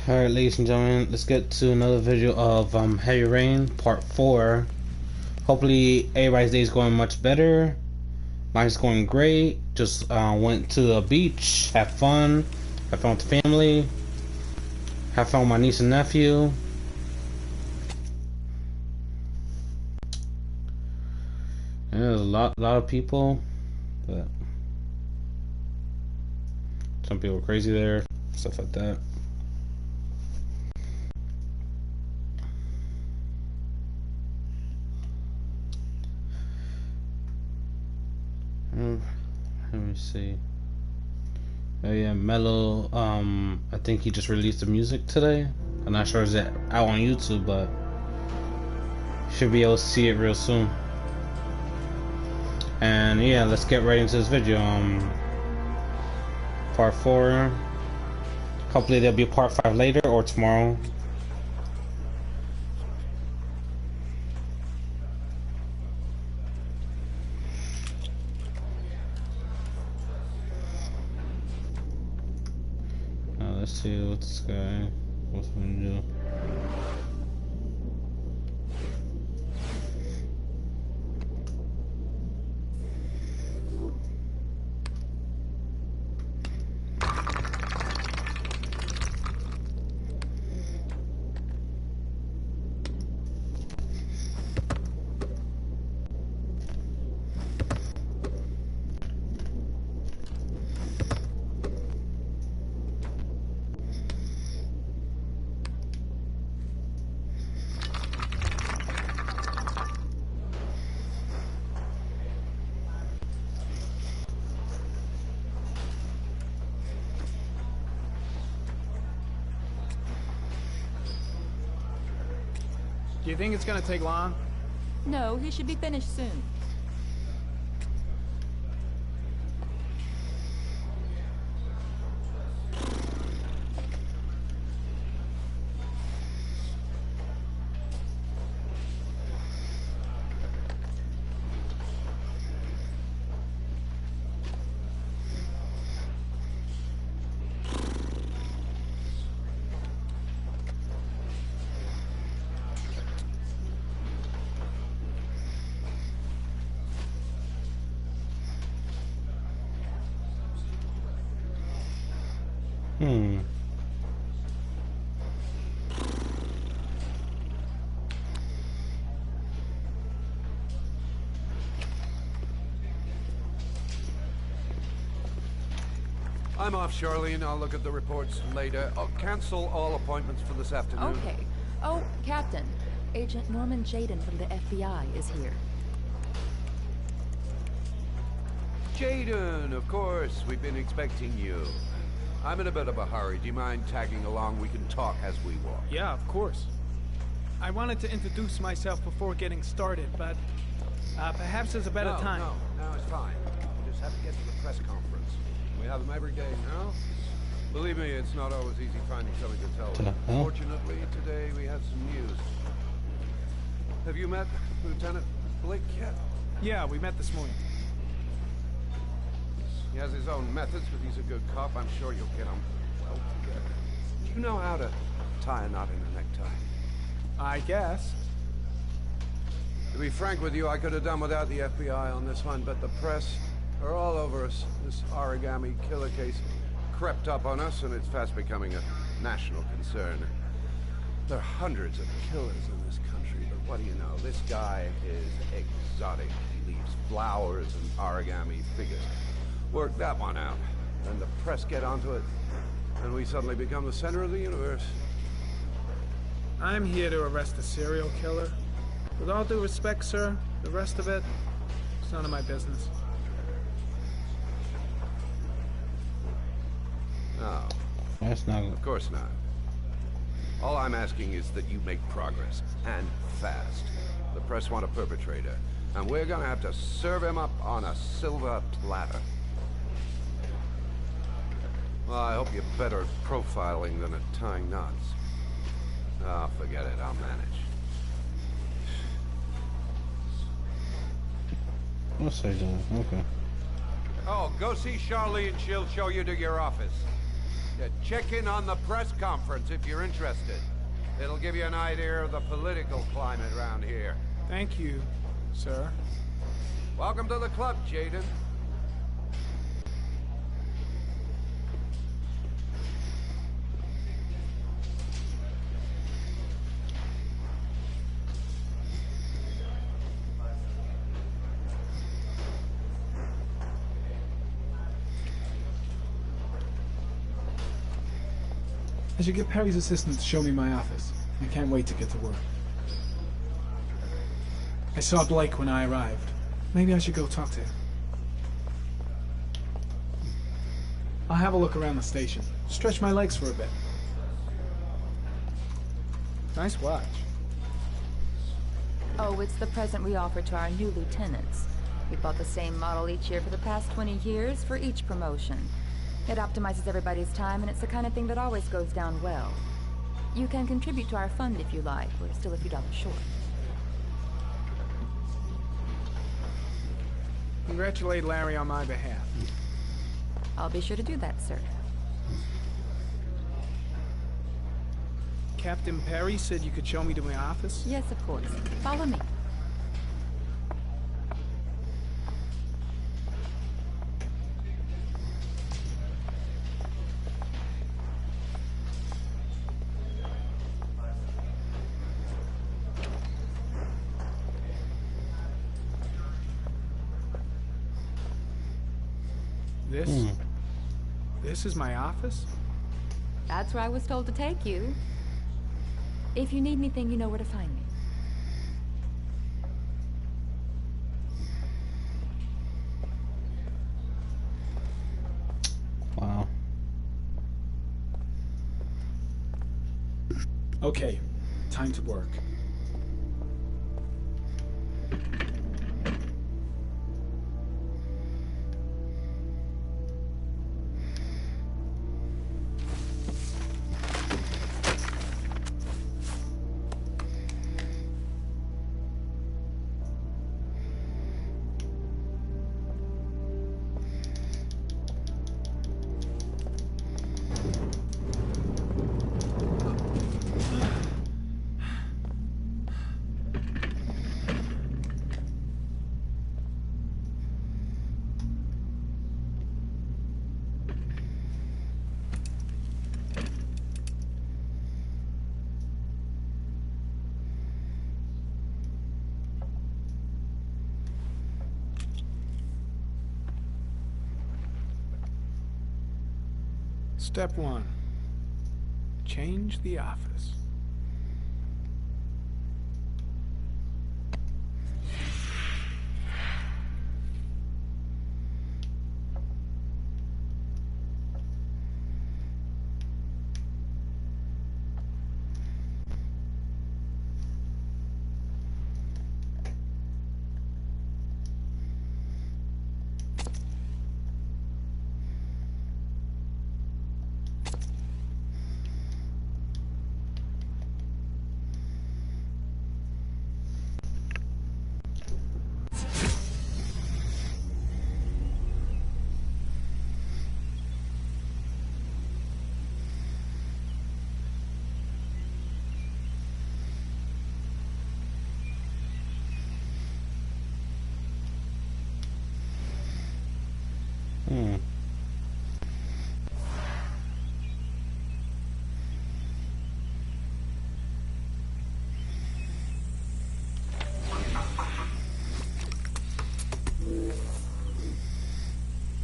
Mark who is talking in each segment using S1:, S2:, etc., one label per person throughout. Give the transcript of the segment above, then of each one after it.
S1: Alright, ladies and gentlemen, let's get to another video of Heavy Rain Part 4. Hopefully everybody's day is going much better. Mine's going great. Just went to the beach, have fun with the family, have fun with my niece and nephew. And there's a lot of people, but some people are crazy there, stuff like that. Let me see. Oh yeah, Mello. I think he just released the music today. I'm not sure is it out on YouTube, but should be able to see it real soon. And yeah, let's get right into this video. Part 4. Hopefully there'll be part 5 later or tomorrow. Let's see what this guy wants me to do.
S2: Do you think it's gonna take long?
S3: No, he should be finished soon.
S4: I'm off, Charlene. I'll look at the reports later. I'll cancel all appointments for this afternoon.
S3: Okay. Oh, Captain. Agent Norman Jayden from the FBI is here.
S4: Jayden, of course. We've been expecting you. I'm in a bit of a hurry. Do you mind tagging along? We can talk as we walk.
S2: Yeah, of course. I wanted to introduce myself before getting started, but perhaps there's a better time.
S4: No, it's fine. We just have to get to the press conference. We have them every day now. Believe me, it's not always easy finding something to tell. Fortunately, today we have some news. Have you met Lieutenant Blake yet?
S2: Yeah, we met this morning.
S4: He has his own methods, but he's a good cop. I'm sure you'll get him well together. Do you know how to tie a knot in a necktie?
S2: I guess.
S4: To be frank with you, I could have done without the FBI on this one, but the press are all over us. This origami killer case crept up on us, and it's fast becoming a national concern. There are hundreds of killers in this country, but what do you know? This guy is exotic. He leaves flowers and origami figures. Work that one out, and the press get onto it, and we suddenly become the center of the universe.
S2: I'm here to arrest a serial killer. With all due respect, sir, the rest of it, it's none of my business.
S4: No.
S1: That's not.
S4: Of course not. All I'm asking is that you make progress, and fast. The press want a perpetrator, and we're gonna have to serve him up on a silver platter. Well, I hope you're better at profiling than at tying knots. Oh, forget it. I'll manage.
S1: What's I doing? Okay.
S4: Oh, go see Charlene. She'll show you to your office. check in on the press conference if you're interested. It'll give you an idea of the political climate around here.
S2: Thank you, sir.
S4: Welcome to the club, Jaden.
S2: I should get Perry's assistant to show me my office. I can't wait to get to work. I saw Blake when I arrived. Maybe I should go talk to him. I'll have a look around the station. Stretch my legs for a bit. Nice watch.
S3: Oh, it's the present we offer to our new lieutenants. We bought the same model each year for the past 20 years for each promotion. It optimizes everybody's time, and it's the kind of thing that always goes down well. You can contribute to our fund if you like. We're still a few dollars short.
S2: Congratulate Larry on my behalf.
S3: I'll be sure to do that, sir.
S2: Captain Perry said you could show me to my office?
S3: Yes, of course. Follow me.
S2: This is my office?
S3: That's where I was told to take you. If you need anything, you know where to find me.
S1: Wow.
S2: Okay, time to work. Step 1. Change the office.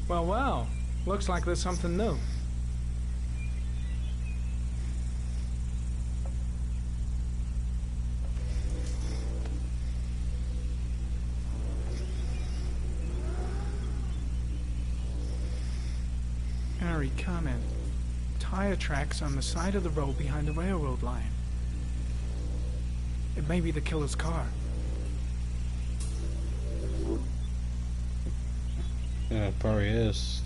S2: Well, looks like there's something new. Harry, comment. Tire tracks on the side of the road behind the railroad line. It may be the killer's car.
S1: Yeah, it probably is.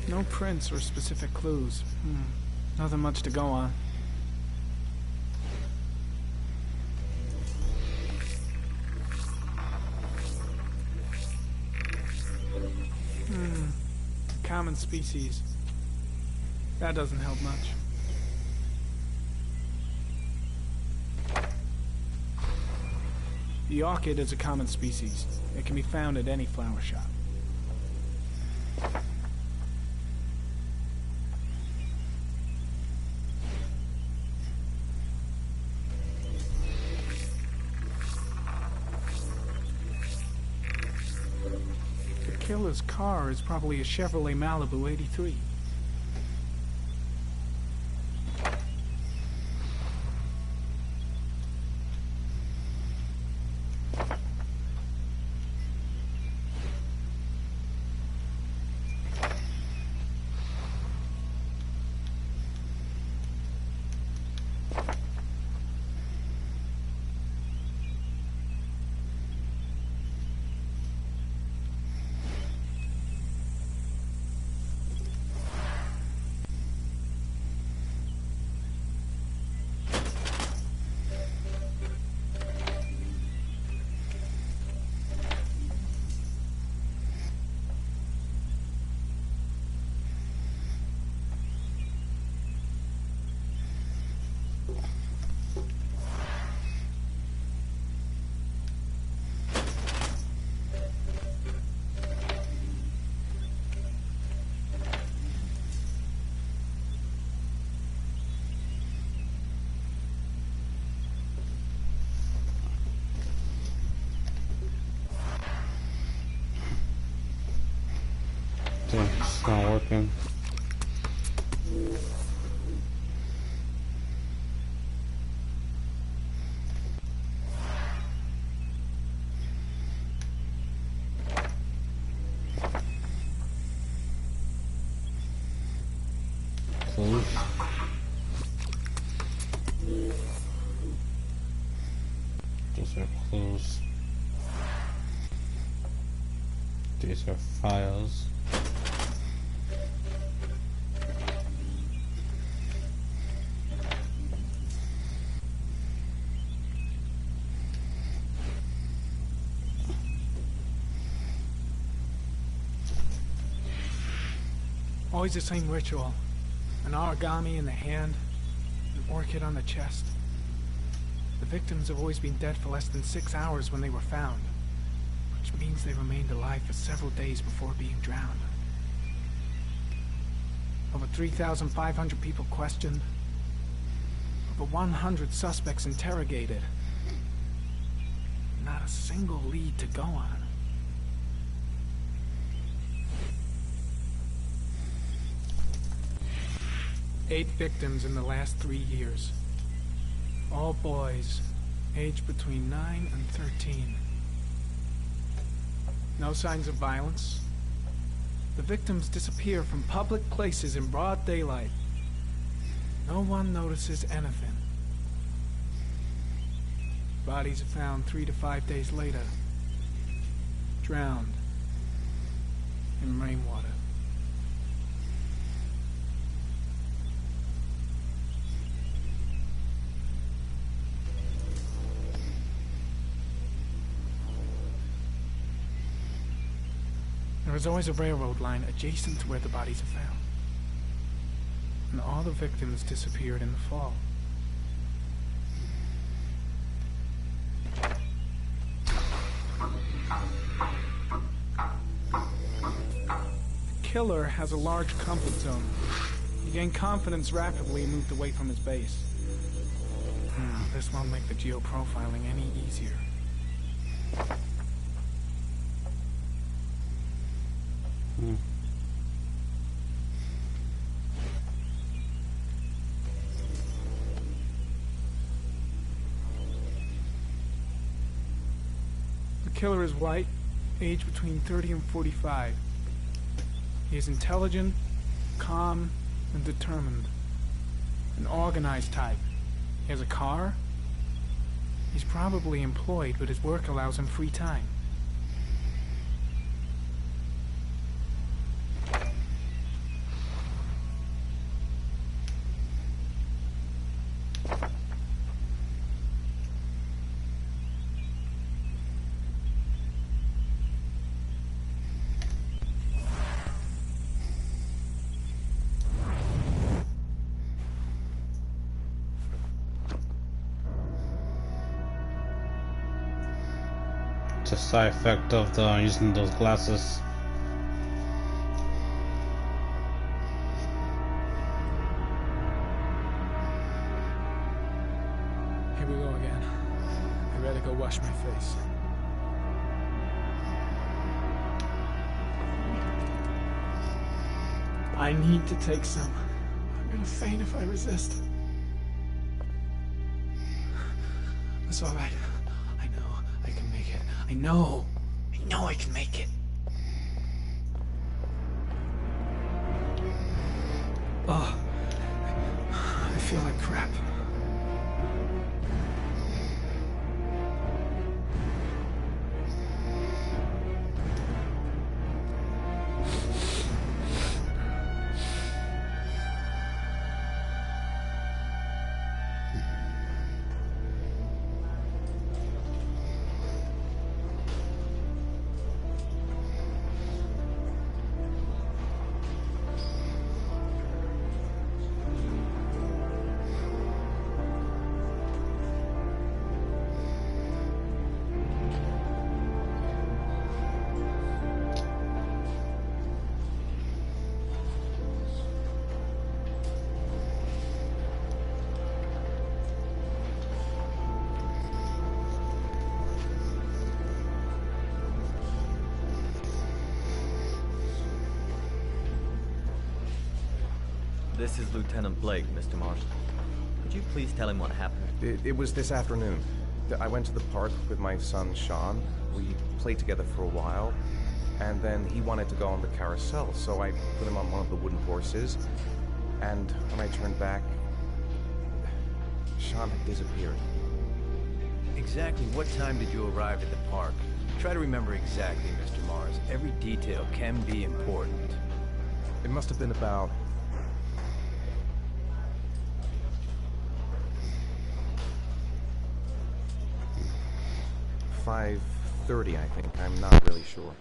S2: No prints or specific clues. Nothing much to go on. species. That doesn't help much. The orchid is a common species. It can be found at any flower shop. The killer's car is probably a Chevrolet Malibu 83.
S1: It's not working. Close. Those are closed. These are files.
S2: Always the same ritual. An origami in the hand, an orchid on the chest. The victims have always been dead for less than 6 hours when they were found, which means they remained alive for several days before being drowned. Over 3,500 people questioned. Over 100 suspects interrogated. Not a single lead to go on. 8 victims in the last 3 years. All boys, aged between 9 and 13. No signs of violence. The victims disappear from public places in broad daylight. No one notices anything. Bodies are found 3 to 5 days later, drowned in rainwater. There is always a railroad line adjacent to where the bodies are found. And all the victims disappeared in the fall. The killer has a large comfort zone. He gained confidence rapidly and moved away from his base. This won't make the geoprofiling any easier. The killer is white, aged between 30 and 45. He is intelligent, calm, and determined. An organized type. He has a car. He's probably employed, but his work allows him free time.
S1: It's a side effect of the using those glasses.
S2: Here we go again. I better go wash my face. I need to take some. I'm gonna faint if I resist. It's all right. I know I can make it. I know I can make it. Oh, I feel like crap.
S5: This is Lieutenant Blake, Mr. Mars. Could you please tell him what happened?
S6: It was this afternoon. I went to the park with my son, Sean. We played together for a while, and then he wanted to go on the carousel, so I put him on one of the wooden horses, and when I turned back, Sean had disappeared.
S7: Exactly what time did you arrive at the park? Try to remember exactly, Mr. Mars. Every detail can be important.
S6: It must have been about 5:30, I think. I'm not really sure.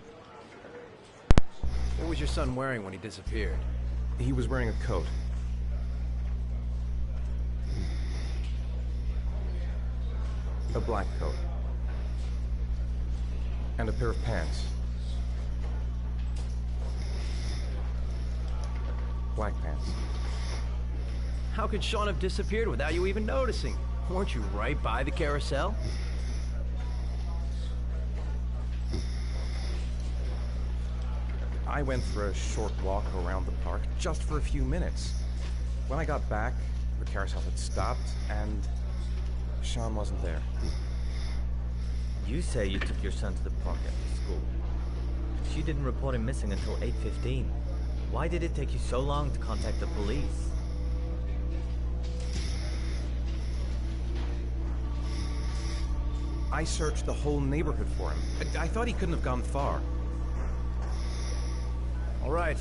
S7: What was your son wearing when he disappeared?
S6: He was wearing a coat. A black coat. And a pair of pants. Black pants.
S7: How could Sean have disappeared without you even noticing? Weren't you right by the carousel?
S6: I went for a short walk around the park, just for a few minutes. When I got back, the carousel had stopped, and Sean wasn't there.
S5: You say you took your son to the park after school. But you didn't report him missing until 8:15. Why did it take you so long to contact the police?
S6: I searched the whole neighborhood for him. I thought he couldn't have gone far.
S7: All right.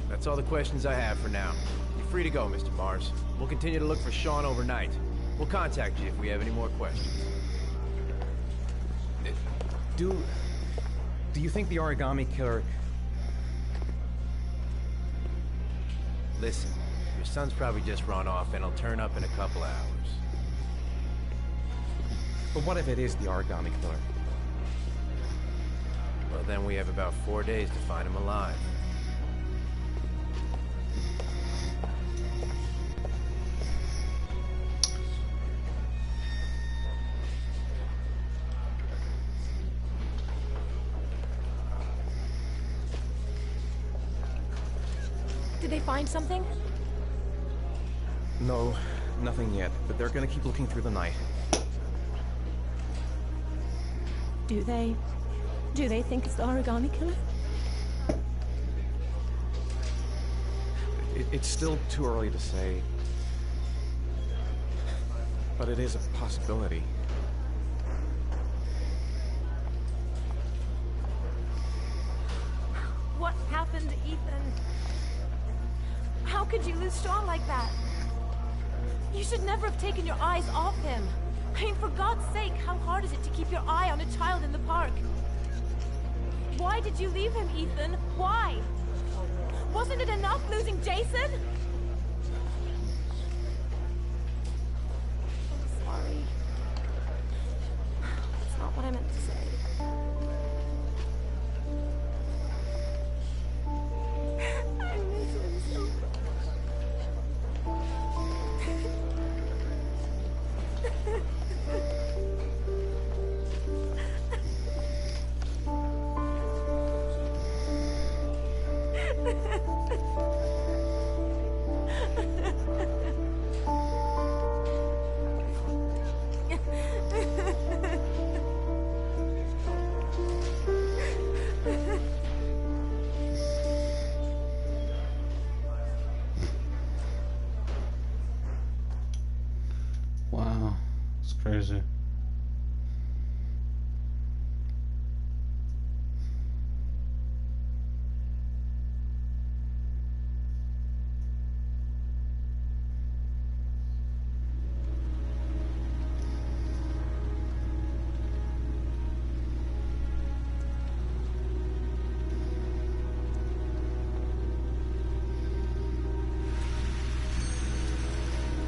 S7: That's all the questions I have for now. You're free to go, Mr. Mars. We'll continue to look for Sean overnight. We'll contact you if we have any more questions.
S6: Do you think the origami killer...
S7: Listen, your son's probably just run off and he'll turn up in a couple hours.
S6: But what if it is the origami killer?
S7: Well, then we have about 4 days to find him alive.
S8: Did they find something?
S6: No, nothing yet, but they're gonna keep looking through the night.
S8: Do they think it's the origami killer?
S6: It's still too early to say, but it is a possibility.
S8: What happened to Ethan? How could you lose Sean like that? You should never have taken your eyes off him. I mean, for God's sake, how hard is it to keep your eye on a child in the park? Why did you leave him, Ethan? Why? Wasn't it enough losing Jason? I'm sorry. That's not what I meant to say.
S1: Crazy.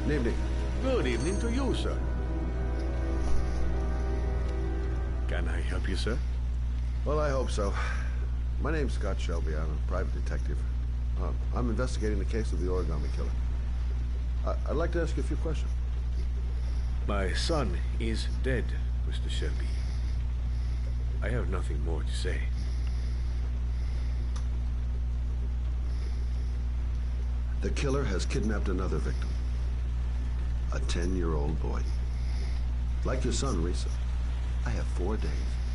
S4: Good evening.
S9: Good evening to you, sir. Can I help you, sir?
S4: Well, I hope so. My name's Scott Shelby. I'm a private detective. I'm investigating the case of the origami killer. I'd like to ask you a few questions.
S9: My son is dead, Mr. Shelby. I have nothing more to say.
S4: The killer has kidnapped another victim. A 10-year-old boy. Like your son, Risa. I have 4 days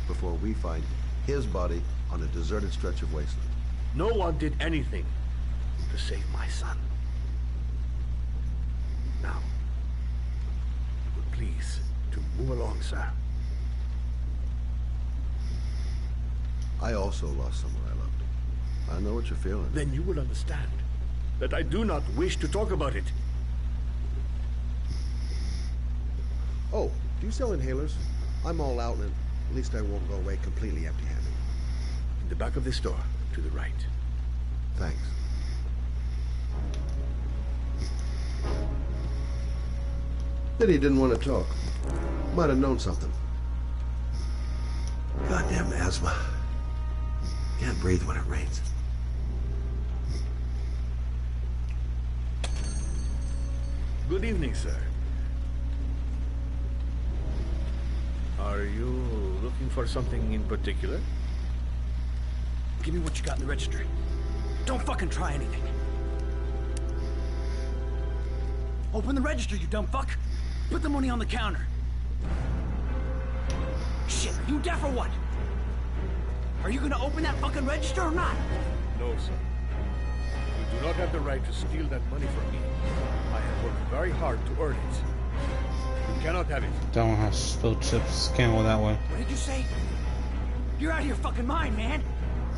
S4: before we find his body on a deserted stretch of wasteland.
S9: No one did anything to save my son. Now, please, to move along, sir.
S4: I also lost someone I loved. I know what you're feeling.
S9: Then you will understand that I do not wish to talk about it.
S10: Oh, do you sell inhalers? I'm all out, and at least I won't go away completely empty-handed.
S9: In the back of this store, to the right.
S4: Thanks. Said he didn't want to talk. Might have known something. Goddamn asthma. Can't breathe when it rains.
S9: Good evening, sir. Are you looking for something in particular?
S11: Give me what you got in the register. Don't fucking try anything. Open the register, you dumb fuck. Put the money on the counter. Shit, are you deaf or what? Are you gonna open that fucking register or not?
S9: No, sir. You do not have the right to steal that money from me. I have worked very hard to earn it. You cannot have it.
S1: Don't have spilled chips. Can't go that way.
S11: What did you say? You're out of your fucking mind, man.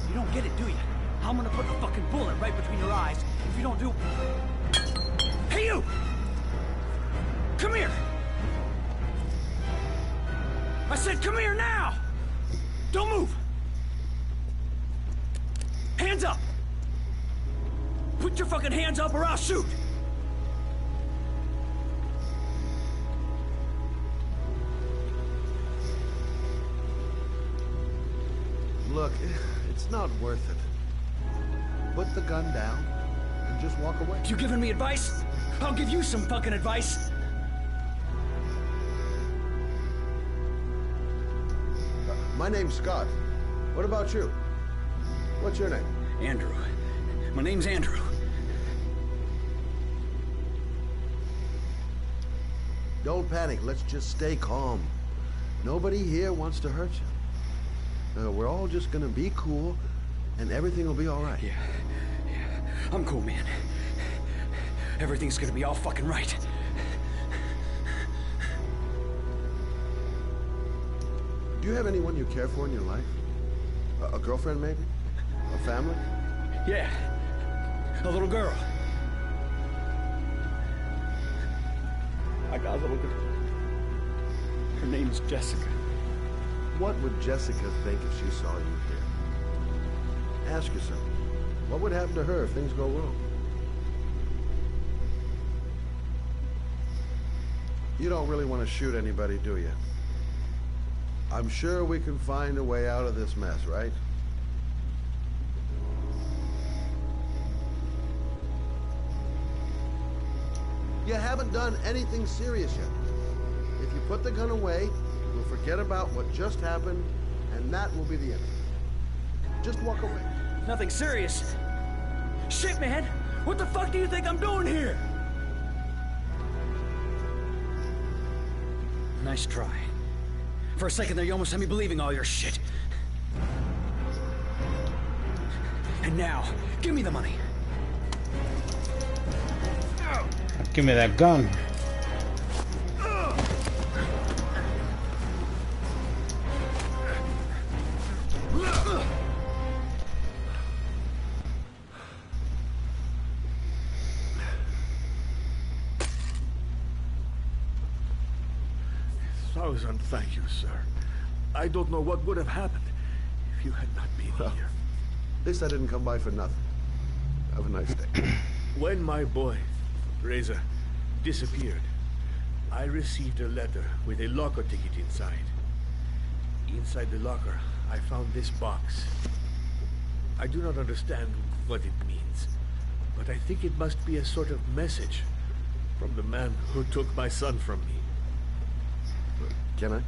S11: You don't get it, do you? I'm gonna put a fucking bullet right between your eyes if you don't do... Hey, you! Come here! I said come here now! Don't move! Hands up! Put your fucking hands up or I'll shoot!
S4: Look, it's not worth it. Put the gun down and just walk away.
S11: You giving me advice? I'll give you some fucking advice.
S4: My name's Scott. What about you? What's your name?
S11: Andrew. My name's Andrew.
S4: Don't panic. Let's just stay calm. Nobody here wants to hurt you. We're all just gonna be cool, and everything will be all right.
S11: Yeah. I'm cool, man. Everything's gonna be all fucking right.
S4: Do you have anyone you care for in your life? A girlfriend, maybe? A family?
S11: Yeah. A little girl. I got a little girl. Her name's Jessica.
S4: What would Jessica think if she saw you here? Ask yourself, what would happen to her if things go wrong? You don't really want to shoot anybody, do you? I'm sure we can find a way out of this mess, right? You haven't done anything serious yet. If you put the gun away, we'll forget about what just happened, and that will be the end. Just walk away.
S11: Nothing serious. Shit, man! What the fuck do you think I'm doing here? Nice try. For a second there, you almost had me believing all your shit. And now, give me the money.
S1: Give me that gun.
S9: 1,000 thank you, sir. I don't know what would have happened if you had not been here.
S10: At least I didn't come by for nothing. Have a nice day.
S9: When my boy, Reza, disappeared, I received a letter with a locker ticket inside. Inside the locker, I found this box. I do not understand what it means, but I think it must be a sort of message from the man who took my son from me.
S10: Can I?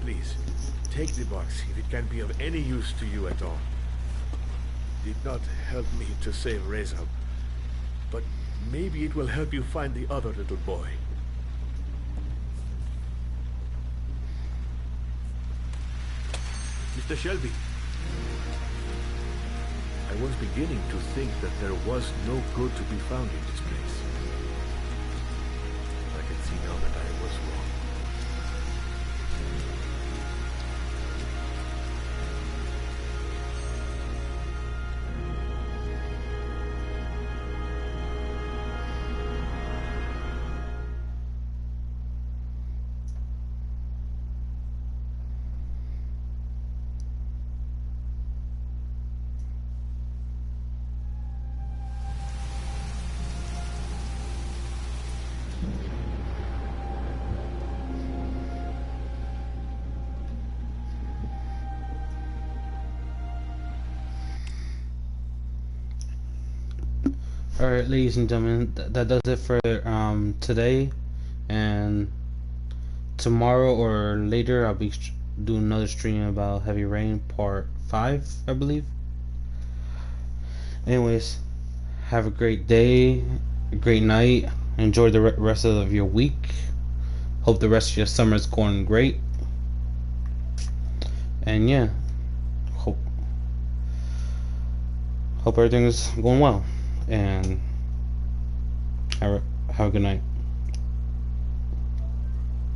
S9: Please, take the box if it can be of any use to you at all. It did not help me to save Reza, but maybe it will help you find the other little boy. Mr. Shelby, I was beginning to think that there was no good to be found in this place. I can see now that I was wrong.
S1: Alright, ladies and gentlemen, that does it for today, and tomorrow or later I'll be doing another stream about Heavy Rain Part 5, I believe. Anyways, have a great day, a great night, enjoy the rest of your week. Hope the rest of your summer is going great, and yeah, hope everything is going well, and have a good night.